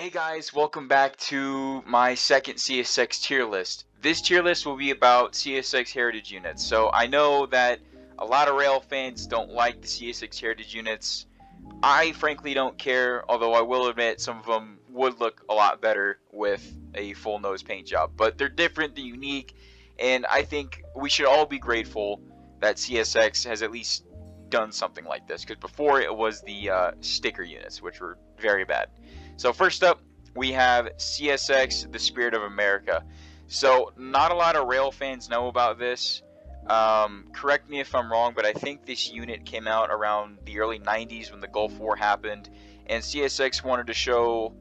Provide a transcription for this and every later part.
Hey guys, welcome back to my second CSX tier list. This tier list will be about CSX Heritage units. So I know that a lot of rail fans don't like the CSX Heritage units. I frankly don't care, although I will admit some of them would look a lot better with a full nose paint job. But they're different, they're unique, and I think we should all be grateful that CSX has at least done something like this. Because before it was the sticker units, which were very bad. So first up, we have CSX, the Spirit of America. So not a lot of rail fans know about this. Correct me if I'm wrong, but I think this unit came out around the early 90s when the Gulf War happened, and CSX wanted to show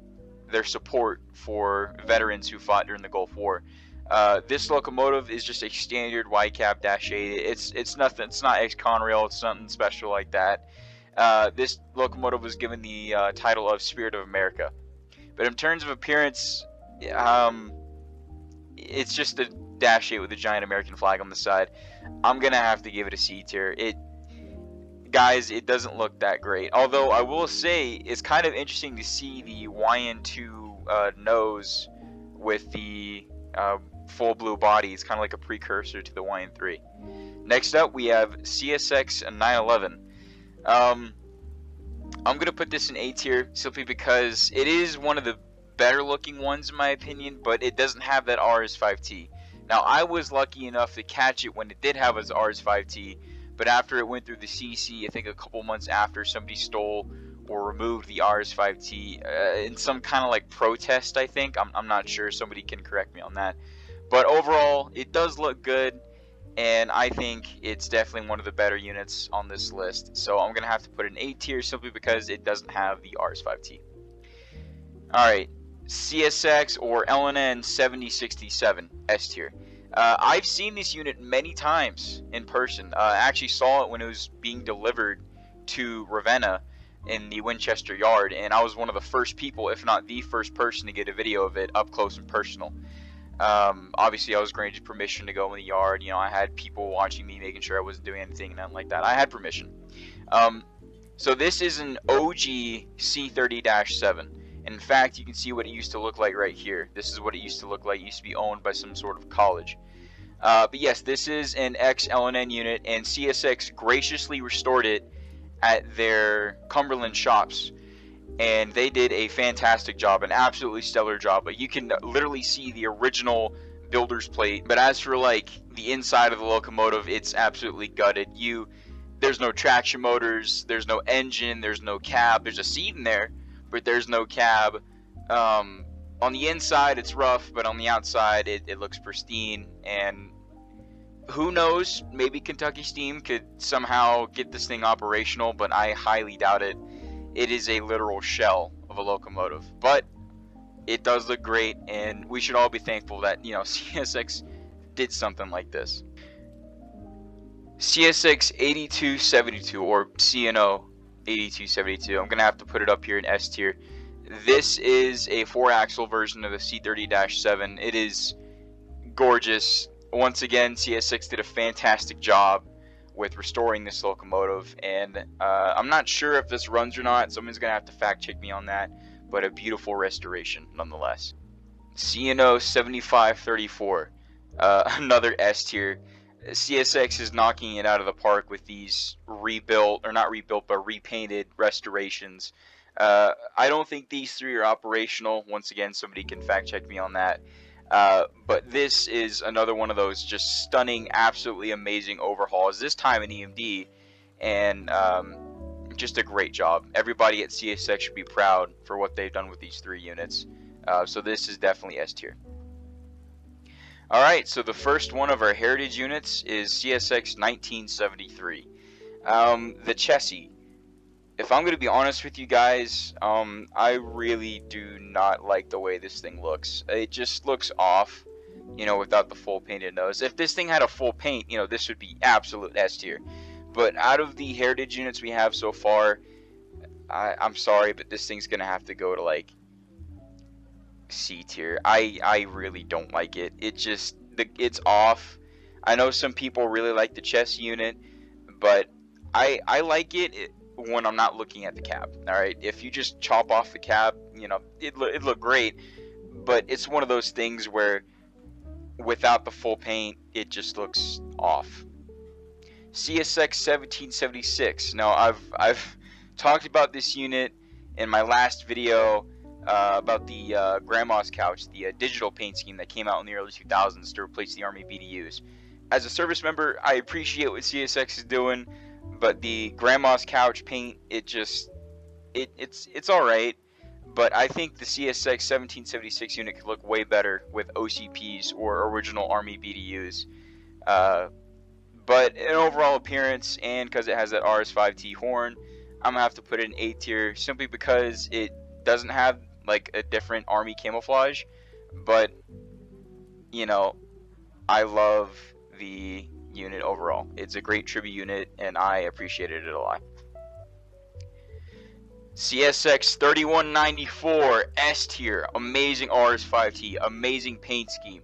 their support for veterans who fought during the Gulf War. This locomotive is just a standard wide cab -8. It's nothing. It's not ex-Conrail. It's nothing special like that. This locomotive was given the title of Spirit of America. But in terms of appearance, it's just a -8 with a giant American flag on the side. I'm going to have to give it a C tier. Guys, it doesn't look that great. Although I will say, it's kind of interesting to see the YN2 nose with the full blue body. It's kind of like a precursor to the YN3. Next up, we have CSX 911. I'm going to put this in A tier simply because it is one of the better looking ones in my opinion, but it doesn't have that RS5T. Now, I was lucky enough to catch it when it did have its RS5T, but after it went through the CC, I think a couple months after, somebody stole or removed the RS5T in some kind of like protest, I think. I'm not sure. Somebody can correct me on that. But overall, it does look good. And I think it's definitely one of the better units on this list. So I'm going to have to put it in A tier simply because it doesn't have the RS5T. Alright, CSX or LNN 7067 S tier. I've seen this unit many times in person. I actually saw it when it was being delivered to Ravenna in the Winchester yard. And I was one of the first people, if not the first person, to get a video of it up close and personal. Obviously I was granted permission to go in the yard. You know, I had people watching me, making sure I wasn't doing anything, nothing like that. I had permission. So this is an OG C30-7. In fact, you can see what it used to look like right here. This is what it used to look like. It used to be owned by some sort of college. But yes, this is an XLNN unit, and CSX graciously restored it at their Cumberland shops. And they did a fantastic job, an absolutely stellar job. But you can literally see the original builder's plate. But as for like the inside of the locomotive, it's absolutely gutted. There's no traction motors, there's no engine, there's no cab. There's a seat in there, but there's no cab. On the inside, it's rough, but on the outside, it looks pristine. And who knows? Maybe Kentucky Steam could somehow get this thing operational, but I highly doubt it. It is a literal shell of a locomotive, but it does look great, and we should all be thankful that, you know, CSX did something like this. CSX 8272, or CNO 8272. I'm gonna have to put it up here in S tier. This is a 4-axle version of the C30-7. It is gorgeous. Once again, CSX did a fantastic job with restoring this locomotive, and I'm not sure if this runs or not. Someone's gonna have to fact check me on that, but a beautiful restoration nonetheless. CNO 7534, another S tier. CSX is knocking it out of the park with these rebuilt, or not rebuilt, but repainted restorations. I don't think these three are operational. Once again, somebody can fact check me on that. But this is another one of those just stunning, absolutely amazing overhauls, this time in EMD, and just a great job. Everybody at CSX should be proud for what they've done with these three units. So this is definitely S tier. Alright, so the first one of our heritage units is CSX 1973. The Chessy. If I'm going to be honest with you guys, I really do not like the way this thing looks. It just looks off, you know, without the full painted nose. If this thing had a full paint, you know, this would be absolute S tier. But out of the heritage units we have so far, I'm sorry, but this thing's going to have to go to, like, C tier. I really don't like it. It's off. I know some people really like the chess unit, but I like it. when I'm not looking at the cab. All right, if you just chop off the cab, you know, it look great, but it's one of those things where without the full paint, it just looks off. CSX 1776. Now I've talked about this unit in my last video about the Grandma's Couch, the digital paint scheme that came out in the early 2000s to replace the Army BDUs. As a service member, I appreciate what CSX is doing, but the Grandma's Couch paint, it's alright, but I think the CSX 1776 unit could look way better with OCPs or original Army BDUs. But in overall appearance, and because it has that RS5T horn, I'm going to have to put it in A tier, simply because it doesn't have like a different Army camouflage, but, you know, I love the unit overall. It's a great tribute unit, and I appreciated it a lot. CSX 3194 S tier, amazing RS5T, amazing paint scheme,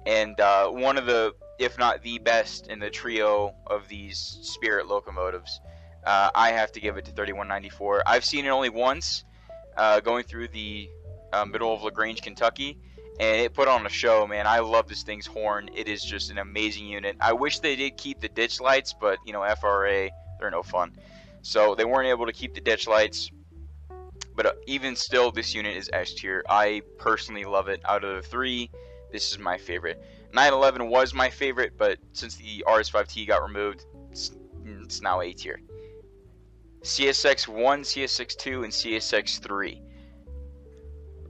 and one of the, if not the best in the trio of these Spirit locomotives. I have to give it to 3194. I've seen it only once, going through the middle of LaGrange, Kentucky, and it put on a show, man. I love this thing's horn. It is just an amazing unit. I wish they did keep the ditch lights, but, you know, FRA, they're no fun. So they weren't able to keep the ditch lights. But even still, this unit is S tier. I personally love it. Out of the three, this is my favorite. 911 was my favorite, but since the RS5T got removed, it's now A tier. CSX1, CSX2, and CSX3.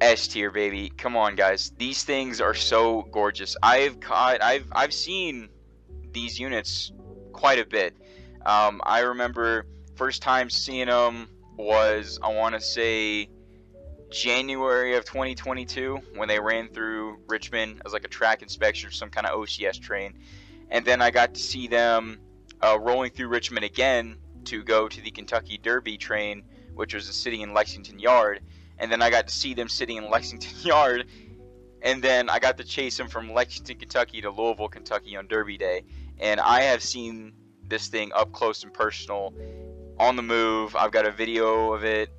S tier, baby. Come on, guys. These things are so gorgeous. I've seen these units quite a bit. I remember first time seeing them was, I want to say, January of 2022, when they ran through Richmond as like a track inspection or some kind of OCS train. And then I got to see them rolling through Richmond again to go to the Kentucky Derby train, which was sitting in Lexington Yard. And then I got to see them sitting in Lexington Yard, and then I got to chase them from Lexington, Kentucky to Louisville, Kentucky on Derby Day. And I have seen this thing up close and personal, on the move. I've got a video of it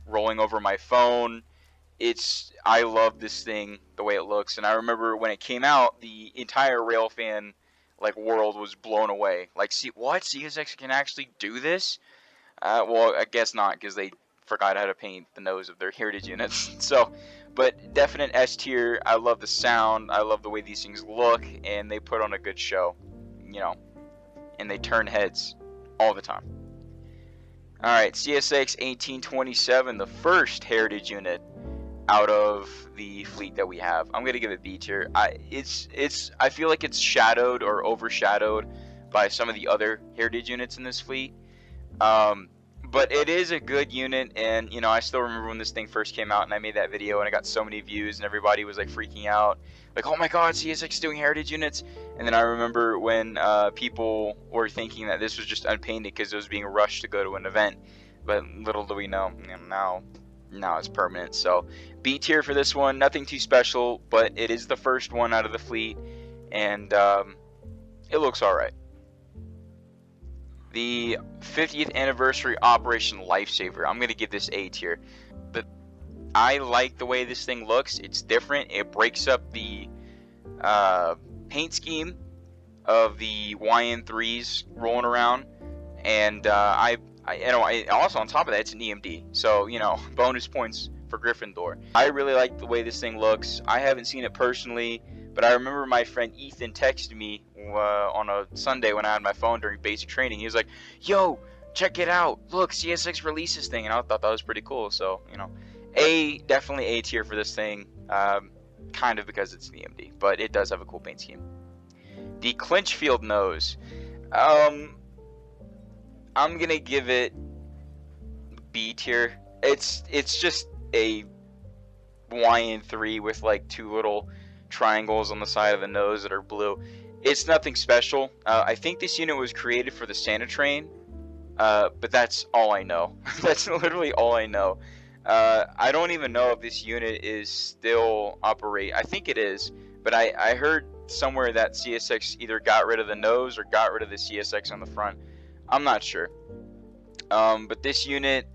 rolling over my phone. I love this thing, the way it looks. And I remember when it came out, the entire railfan world was blown away. Like, see, what? CSX can actually do this? Well, I guess not, because they forgot how to paint the nose of their heritage units. So, but definite S tier. I love the sound. I love the way these things look, and they put on a good show, you know, and they turn heads all the time. All right, CSX 1827, the first heritage unit out of the fleet that we have. I'm gonna give it B tier. I feel like it's shadowed or overshadowed by some of the other heritage units in this fleet. But it is a good unit, and, you know, I still remember when this thing first came out and I made that video and I got so many views and everybody was like freaking out, like, oh my god, CSX is doing heritage units. And then I remember when people were thinking that this was just unpainted because it was being rushed to go to an event, but little do we know, now it's permanent. So B tier for this one. Nothing too special, but it is the first one out of the fleet, and it looks alright. The 50th anniversary Operation Lifesaver. I'm going to give this A tier. But I like the way this thing looks. It's different. It breaks up the paint scheme of the YN3s rolling around. And also on top of that, it's an EMD. So, you know, bonus points for Gryffindor. I really like the way this thing looks. I haven't seen it personally, but I remember my friend Ethan texted me on a Sunday when I had my phone during basic training. He was like, yo, check it out. Look, CSX released this thing. And I thought that was pretty cool. So, you know, definitely A tier for this thing. Kind of because it's an EMD, but it does have a cool paint scheme. The Clinchfield nose. I'm going to give it B tier. It's just a YN3 with like two little triangles on the side of the nose that are blue. It's nothing special. I think this unit was created for the Santa train, but that's all I know. That's literally all I know. I don't even know if this unit is still operate. I think it is, but I heard somewhere that CSX either got rid of the nose or got rid of the CSX on the front. I'm not sure. But this unit,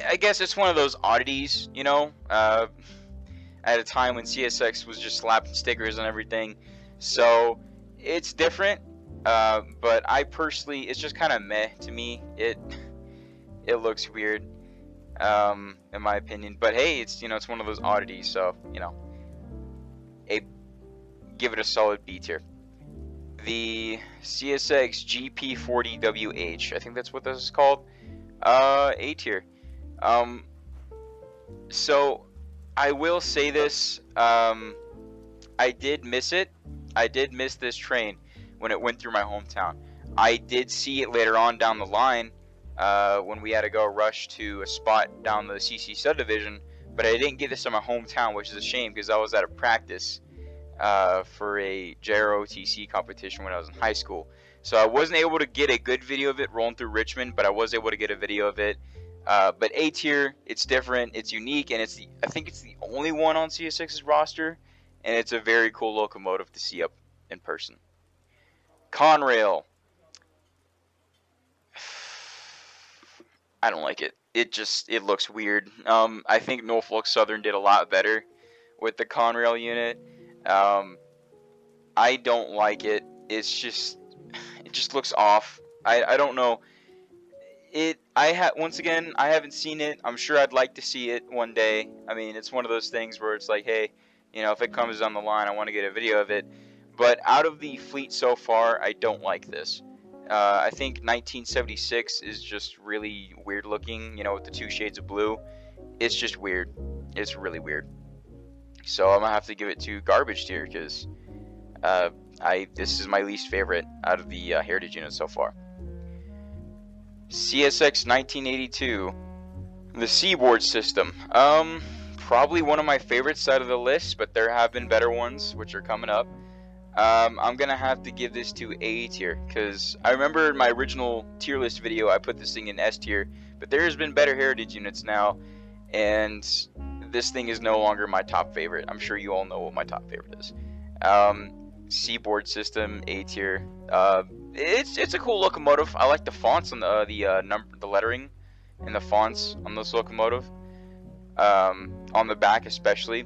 I guess it's one of those oddities, you know, at a time when CSX was just slapping stickers on everything. So it's different, but I personally, it's just kind of meh to me. It looks weird, in my opinion. But hey, it's, you know, it's one of those oddities, so, you know, give it a solid B tier. The CSX GP40WH, I think that's what this is called. A tier. So I will say this, I did miss it. I did miss this train when it went through my hometown. I did see it later on down the line, when we had to go rush to a spot down the CC subdivision, but I didn't get this in my hometown, which is a shame because I was at a practice for a JROTC competition when I was in high school. So I wasn't able to get a good video of it rolling through Richmond, but I was able to get a video of it. But A tier, it's different, it's unique, and I think it's the only one on CSX's roster, and it's a very cool locomotive to see up in person. Conrail. I don't like it. It looks weird. I think Norfolk Southern did a lot better with the Conrail unit. I don't like it. It just looks off. I don't know. Once again, I haven't seen it. I'm sure I'd like to see it one day. I mean, it's one of those things where it's like, hey, you know, if it comes on the line, I want to get a video of it. But out of the fleet so far, I don't like this. I think 1976 is just really weird looking, you know, with the two shades of blue. It's just weird. It's really weird. So I'm gonna have to give it to garbage tier because this is my least favorite out of the heritage units so far. CSX 1982, the Seaboard system. Probably one of my favorites out of the list, but there have been better ones which are coming up. I'm gonna have to give this to A tier because I remember in my original tier list video I put this thing in S tier, but there has been better heritage units now, and this thing is no longer my top favorite. I'm sure you all know what my top favorite is. Seaboard system, A tier. It's a cool locomotive. I like the fonts on the lettering and the fonts on this locomotive, on the back especially.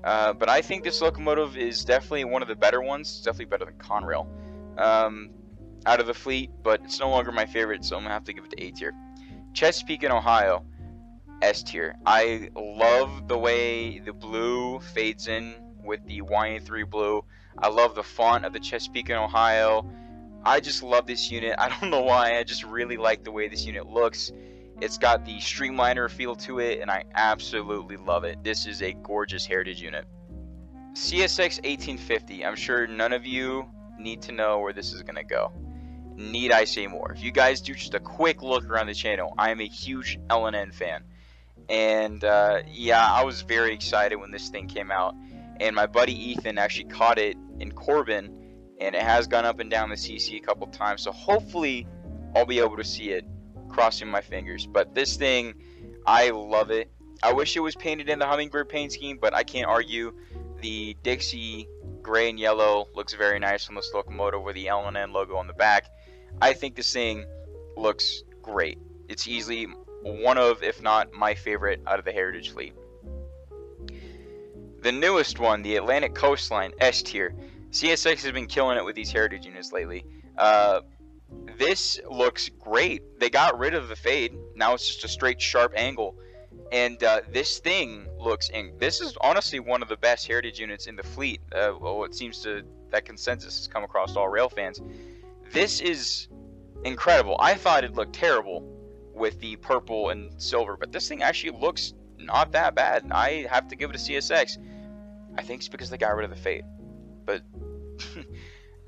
But I think this locomotive is definitely one of the better ones. It's definitely better than Conrail out of the fleet, but it's no longer my favorite, so I'm gonna have to give it to A tier. Chesapeake in Ohio, S tier. I love the way the blue fades in with the YA3 blue. I love the font of the Chesapeake in Ohio. I just love this unit. I don't know why. I just really like the way this unit looks. It's got the streamliner feel to it, and I absolutely love it. This is a gorgeous heritage unit. CSX 1850. I'm sure none of you need to know where this is going to go. Need I say more? If you guys do just a quick look around the channel, I am a huge XLNN fan. And yeah, I was very excited when this thing came out. And my buddy Ethan actually caught it in Corbin, and it has gone up and down the CC a couple times. So hopefully I'll be able to see it, crossing my fingers. But this thing, I love it. I wish it was painted in the Hummingbird paint scheme, but I can't argue. The Dixie gray and yellow looks very nice on this locomotive with the XLNN logo on the back. I think this thing looks great. It's easily one of, if not my favorite out of the heritage fleet. The newest one, the Atlantic Coastline, S tier. CSX has been killing it with these heritage units lately. This looks great. They got rid of the fade. Now it's just a straight sharp angle. And this thing looks, and this is honestly one of the best heritage units in the fleet. Well, it seems to, that consensus has come across all rail fans. This is incredible. I thought it looked terrible with the purple and silver, but this thing actually looks not that bad. I have to give it a CSX. I think it's because they got rid of the fade. But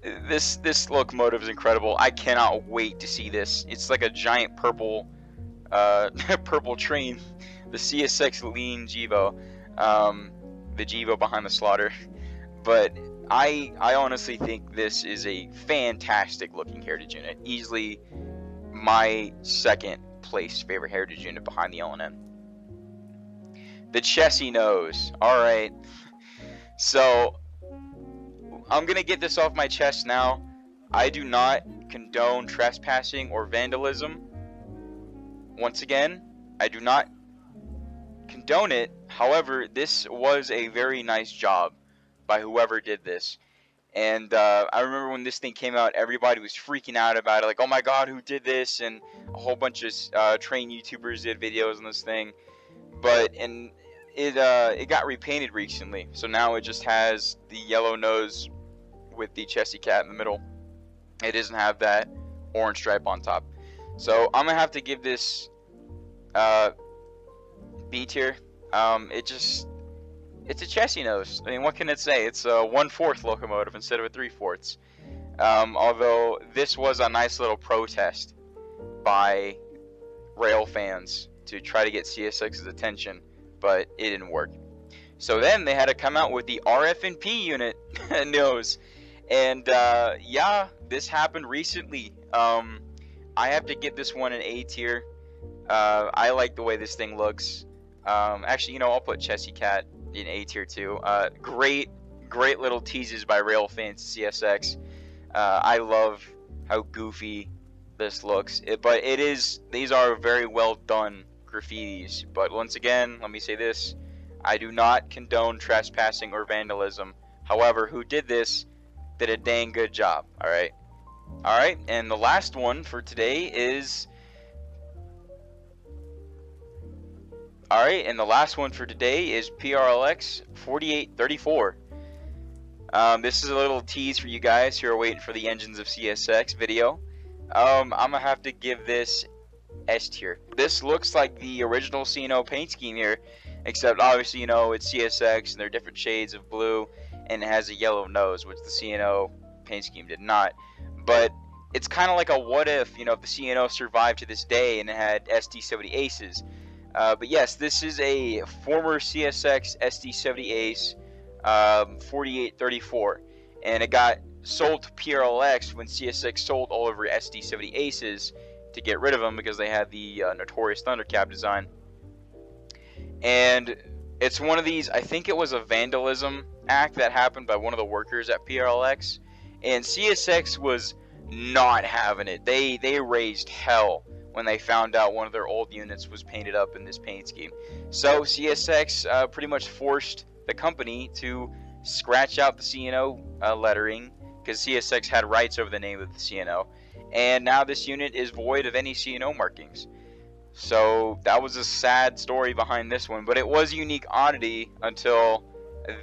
this locomotive is incredible. I cannot wait to see this. It's like a giant purple purple train. The CSX Lean Gevo, the Gevo behind the slaughter. But I honestly think this is a fantastic looking heritage unit. Easily my second place favorite heritage unit behind the XLNN. The Chessy nose. Alright. So I'm gonna get this off my chest now. I do not condone trespassing or vandalism. once again, I do not condone it. However, this was a very nice job by whoever did this. And I remember when this thing came out, everybody was freaking out about it, like, oh my god, who did this? And a whole bunch of train YouTubers did videos on this thing. But it got repainted recently, so now it just has the yellow nose with the Chessy Cat in the middle. It doesn't have that orange stripe on top. So I'm gonna have to give this B tier. It's a chessy nose. I mean, what can it say? It's a 1/4 locomotive instead of a 3/4. Although this was a nice little protest by rail fans to try to get CSX's attention, but it didn't work. So then they had to come out with the RF&P unit nose. And yeah, this happened recently. I have to give this one an A tier. I like the way this thing looks. Actually, you know, I'll put Chessy Cat in A tier too. Great little teases by rail fans CSX. I love how goofy this looks. But these are very well done graffitis. But once again, let me say this: I do not condone trespassing or vandalism. However, who did this did a dang good job. All right, and the last one for today is. Alright, and the last one for today is PRLX 4834. This is a little tease for you guys who are waiting for the Engines of CSX video. I'm gonna have to give this S tier. This looks like the original C&O paint scheme here, except obviously, you know, it's CSX and they're different shades of blue, and it has a yellow nose, which the C&O paint scheme did not. But it's kind of like a what if, you know, if the C&O survived to this day and it had SD70 Aces. But yes, this is a former CSX SD70 Ace 4834, and it got sold to PRLX when CSX sold all of her SD70 Aces to get rid of them because they had the notorious Thundercap design. And it's one of these, I think it was a vandalism act that happened by one of the workers at PRLX, and CSX was not having it. They raised hell when they found out one of their old units was painted up in this paint scheme. So CSX pretty much forced the company to scratch out the C&O lettering, because CSX had rights over the name of the C&O, and now this unit is void of any C&O markings. So that was a sad story behind this one, but it was a unique oddity until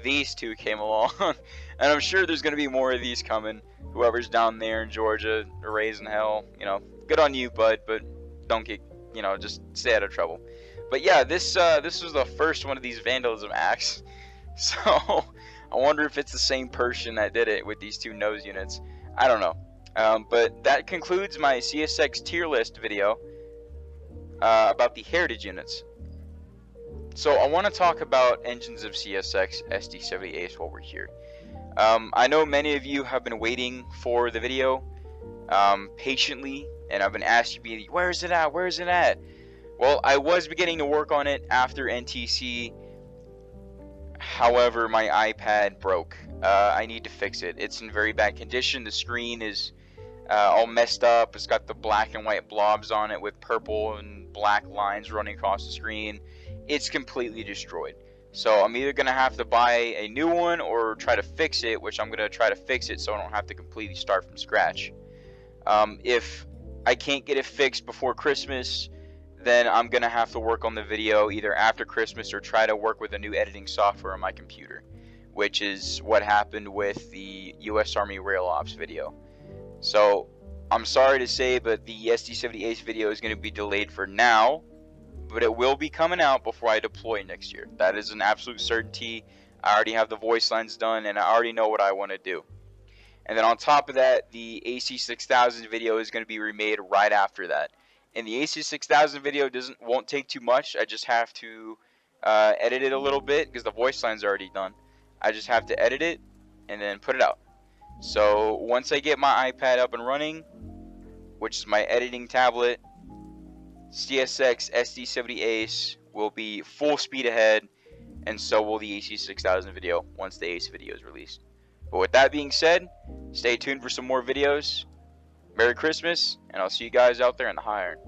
these two came along. And I'm sure there's going to be more of these coming. Whoever's down there in Georgia raising hell, you know, good on you, bud, but don't get, you know, just stay out of trouble. But yeah, this was the first one of these vandalism acts. So I wonder if it's the same person that did it with these two nose units. I don't know. But that concludes my CSX tier list video about the heritage units. So I want to talk about Engines of CSX SD70 Ace while we're here. I know many of you have been waiting for the video patiently, and I've been asking me, where is it at? Where is it at? Well, I was beginning to work on it after NTC. However, my iPad broke. I need to fix it. It's in very bad condition. The screen is all messed up. It's got the black and white blobs on it with purple and black lines running across the screen. It's completely destroyed. So I'm either going to have to buy a new one or try to fix it, which I'm going to try to fix it so I don't have to completely start from scratch. If I can't get it fixed before Christmas, then I'm going to have to work on the video either after Christmas or try to work with a new editing software on my computer, which is what happened with the US Army Rail Ops video. So I'm sorry to say, but the SD70 Ace video is going to be delayed for now, but it will be coming out before I deploy next year. That is an absolute certainty. I already have the voice lines done, and I already know what I want to do. And then on top of that, the AC6000 video is going to be remade right after that. And the AC6000 video won't take too much. I just have to edit it a little bit because the voice line's already done. I just have to edit it and then put it out. So once I get my iPad up and running, which is my editing tablet, CSX SD70 Ace will be full speed ahead, and so will the AC6000 video once the Ace video is released. But with that being said, stay tuned for some more videos. Merry Christmas, and I'll see you guys out there in the high iron.